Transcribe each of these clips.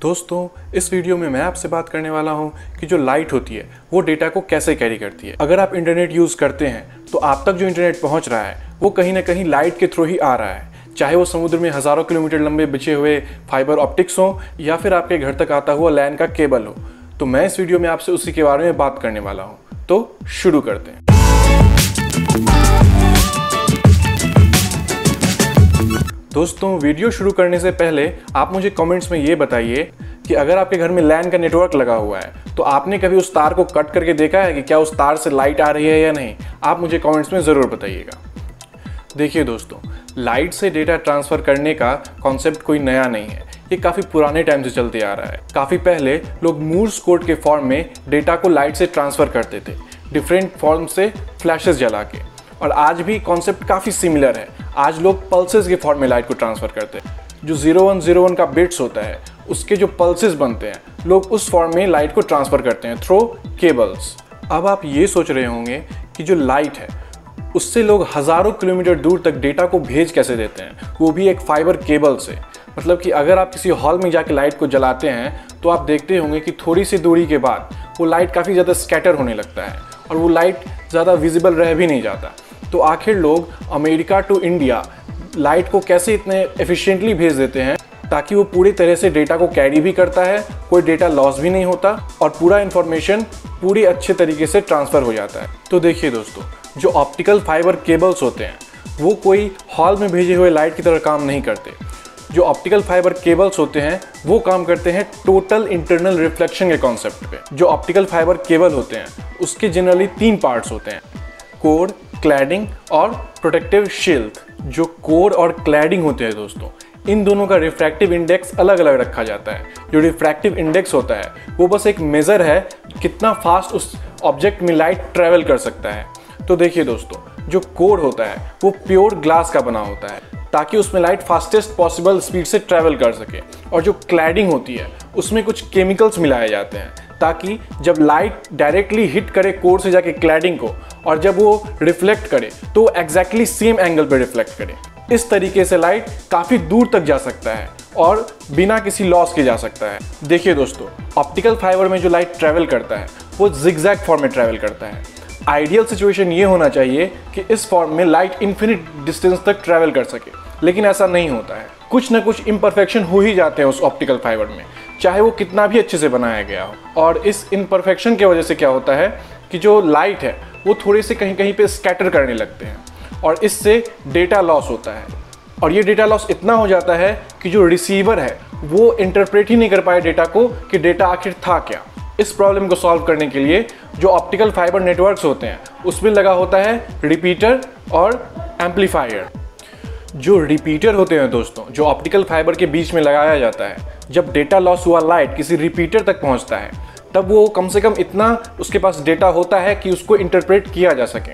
दोस्तों, इस वीडियो में मैं आपसे बात करने वाला हूं कि जो लाइट होती है वो डेटा को कैसे कैरी करती है। अगर आप इंटरनेट यूज़ करते हैं तो आप तक जो इंटरनेट पहुंच रहा है वो कहीं ना कहीं लाइट के थ्रू ही आ रहा है, चाहे वो समुद्र में हज़ारों किलोमीटर लंबे बिछे हुए फाइबर ऑप्टिक्स हो या फिर आपके घर तक आता हुआ लैन का केबल हो। तो मैं इस वीडियो में आपसे उसी के बारे में बात करने वाला हूँ। तो शुरू करते हैं। दोस्तों, वीडियो शुरू करने से पहले आप मुझे कमेंट्स में ये बताइए कि अगर आपके घर में लैन का नेटवर्क लगा हुआ है तो आपने कभी उस तार को कट करके देखा है कि क्या उस तार से लाइट आ रही है या नहीं। आप मुझे कमेंट्स में ज़रूर बताइएगा। देखिए दोस्तों, लाइट से डेटा ट्रांसफ़र करने का कॉन्सेप्ट कोई नया नहीं है, ये काफ़ी पुराने टाइम से चलते आ रहा है। काफ़ी पहले लोग मूर्स कोड के फॉर्म में डेटा को लाइट से ट्रांसफ़र करते थे, डिफरेंट फॉर्म से फ्लैशेस जला के। और आज भी कॉन्सेप्ट काफ़ी सिमिलर है। आज लोग पल्सेस के फॉर्म में लाइट को ट्रांसफ़र करते हैं। जो 0101 का बिट्स होता है उसके जो पल्सेस बनते हैं, लोग उस फॉर्म में लाइट को ट्रांसफ़र करते हैं थ्रू केबल्स। अब आप ये सोच रहे होंगे कि जो लाइट है उससे लोग हज़ारों किलोमीटर दूर तक डेटा को भेज कैसे देते हैं, वो भी एक फाइबर केबल से। मतलब कि अगर आप किसी हॉल में जाके लाइट को जलाते हैं तो आप देखते होंगे कि थोड़ी सी दूरी के बाद वो लाइट काफ़ी ज़्यादा स्कैटर होने लगता है और वो लाइट ज़्यादा विजिबल रह भी नहीं जाता। तो आखिर लोग अमेरिका टू इंडिया लाइट को कैसे इतने एफिशिएंटली भेज देते हैं ताकि वो पूरी तरह से डेटा को कैरी भी करता है, कोई डेटा लॉस भी नहीं होता और पूरा इन्फॉर्मेशन पूरी अच्छे तरीके से ट्रांसफ़र हो जाता है। तो देखिए दोस्तों, जो ऑप्टिकल फाइबर केबल्स होते हैं वो कोई हॉल में भेजे हुए लाइट की तरह काम नहीं करते। जो ऑप्टिकल फाइबर केबल्स होते हैं वो काम करते हैं टोटल इंटरनल रिफ्लेक्शन के कॉन्सेप्ट पे। जो ऑप्टिकल फाइबर केबल होते हैं उसके जनरली 3 पार्ट्स होते हैं, कोर, क्लैडिंग और प्रोटेक्टिव शील्ड। जो कोर और क्लैडिंग होते हैं दोस्तों, इन दोनों का रिफ्रैक्टिव इंडेक्स अलग अलग रखा जाता है। जो रिफ्रैक्टिव इंडेक्स होता है वो बस एक मेज़र है कितना फास्ट उस ऑब्जेक्ट में लाइट ट्रैवल कर सकता है। तो देखिए दोस्तों, जो कोर होता है वो प्योर ग्लास का बना होता है ताकि उसमें लाइट फास्टेस्ट पॉसिबल स्पीड से ट्रैवल कर सके। और जो क्लैडिंग होती है उसमें कुछ केमिकल्स मिलाए जाते हैं ताकि जब लाइट डायरेक्टली हिट करे कोर से जाके क्लैडिंग को और जब वो रिफ्लेक्ट करे तो एग्जैक्टली सेम एंगल पे रिफ्लेक्ट करे। इस तरीके से लाइट काफ़ी दूर तक जा सकता है और बिना किसी लॉस के जा सकता है। देखिए दोस्तों, ऑप्टिकल फाइबर में जो लाइट ट्रैवल करता है वो जिगजैग फॉर्म में ट्रैवल करता है। आइडियल सिचुएशन ये होना चाहिए कि इस फॉर्म में लाइट इन्फिनिट डिस्टेंस तक ट्रैवल कर सके, लेकिन ऐसा नहीं होता है। कुछ ना कुछ इम्परफेक्शन हो ही जाते हैं उस ऑप्टिकल फाइबर में, चाहे वो कितना भी अच्छे से बनाया गया हो। और इस इम्परफेक्शन की वजह से क्या होता है कि जो लाइट है वो थोड़े से कहीं कहीं पे स्कैटर करने लगते हैं और इससे डेटा लॉस होता है। और ये डेटा लॉस इतना हो जाता है कि जो रिसीवर है वो इंटरप्रेट ही नहीं कर पाए डेटा को कि डेटा आखिर था क्या। इस प्रॉब्लम को सॉल्व करने के लिए जो ऑप्टिकल फाइबर नेटवर्क्स होते हैं उसमें लगा होता है रिपीटर और एम्पलीफायर। जो रिपीटर होते हैं दोस्तों, जो ऑप्टिकल फाइबर के बीच में लगाया जाता है, जब डेटा लॉस हुआ लाइट किसी रिपीटर तक पहुंचता है तब वो कम से कम इतना उसके पास डेटा होता है कि उसको इंटरप्रेट किया जा सके।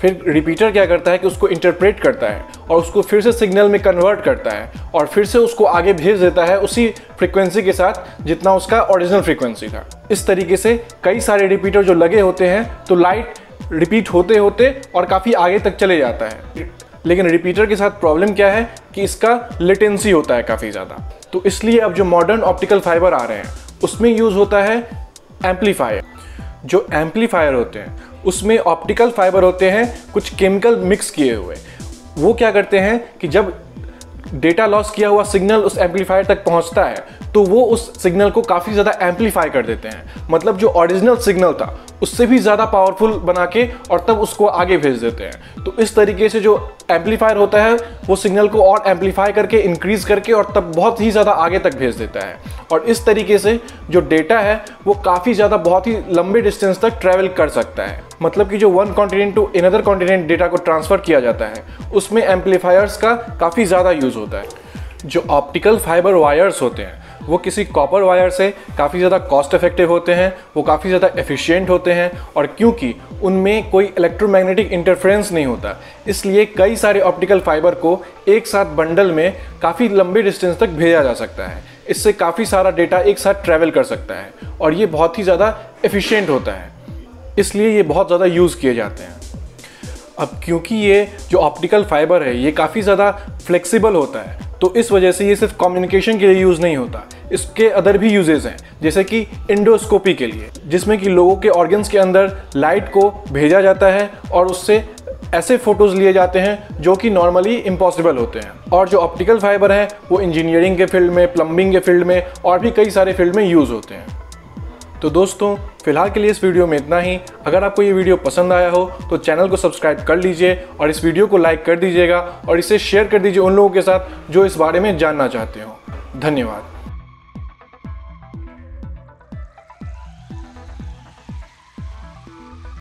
फिर रिपीटर क्या करता है कि उसको इंटरप्रेट करता है और उसको फिर से सिग्नल में कन्वर्ट करता है और फिर से उसको आगे भेज देता है उसी फ्रीक्वेंसी के साथ जितना उसका ओरिजिनल फ्रीक्वेंसी था। इस तरीके से कई सारे रिपीटर जो लगे होते हैं तो लाइट रिपीट होते होते और काफ़ी आगे तक चले जाता है। लेकिन रिपीटर के साथ प्रॉब्लम क्या है कि इसका लेटेंसी होता है काफ़ी ज़्यादा। तो इसलिए अब जो मॉडर्न ऑप्टिकल फाइबर आ रहे हैं उसमें यूज़ होता है एम्पलीफायर। जो एम्पलीफायर होते हैं उसमें ऑप्टिकल फाइबर होते हैं कुछ केमिकल मिक्स किए हुए। वो क्या करते हैं कि जब डेटा लॉस किया हुआ सिग्नल उस एम्पलीफायर तक पहुंचता है तो वो उस सिग्नल को काफ़ी ज़्यादा एम्पलीफाई कर देते हैं। मतलब जो ओरिजिनल सिग्नल था उससे भी ज़्यादा पावरफुल बना के और तब उसको आगे भेज देते हैं। तो इस तरीके से जो एम्पलीफायर होता है वो सिग्नल को और एम्पलीफाई करके इंक्रीज़ करके और तब बहुत ही ज़्यादा आगे तक भेज देता है। और इस तरीके से जो डेटा है वो काफ़ी ज़्यादा बहुत ही लंबे डिस्टेंस तक ट्रैवल कर सकता है। मतलब कि जो one continent to another continent data को ट्रांसफ़र किया जाता है उसमें एम्पलीफायर्स का काफ़ी ज़्यादा यूज़ होता है। जो ऑप्टिकल फाइबर वायर्स होते हैं वो किसी कॉपर वायर से काफ़ी ज़्यादा कॉस्ट इफेक्टिव होते हैं, वो काफ़ी ज़्यादा एफिशिएंट होते हैं और क्योंकि उनमें कोई इलेक्ट्रोमैग्नेटिक इंटरफेरेंस नहीं होता इसलिए कई सारे ऑप्टिकल फाइबर को एक साथ बंडल में काफ़ी लंबे डिस्टेंस तक भेजा जा सकता है। इससे काफ़ी सारा डेटा एक साथ ट्रैवल कर सकता है और ये बहुत ही ज़्यादा एफिशिएंट होता है, इसलिए ये बहुत ज़्यादा यूज़ किए जाते हैं। अब क्योंकि ये जो ऑप्टिकल फाइबर है ये काफ़ी ज़्यादा फ्लेक्सिबल होता है तो इस वजह से ये सिर्फ कम्युनिकेशन के लिए यूज़ नहीं होता, इसके अदर भी यूजेस हैं, जैसे कि इंडोस्कोपी के लिए, जिसमें कि लोगों के ऑर्गन्स के अंदर लाइट को भेजा जाता है और उससे ऐसे फोटोज लिए जाते हैं जो कि नॉर्मली इम्पॉसिबल होते हैं। और जो ऑप्टिकल फाइबर है वो इंजीनियरिंग के फील्ड में, प्लम्बिंग के फील्ड में और भी कई सारे फील्ड में यूज़ होते हैं। तो दोस्तों फिलहाल के लिए इस वीडियो में इतना ही। अगर आपको ये वीडियो पसंद आया हो तो चैनल को सब्सक्राइब कर लीजिए और इस वीडियो को लाइक कर दीजिएगा और इसे शेयर कर दीजिए उन लोगों के साथ जो इस बारे में जानना चाहते हो। धन्यवाद।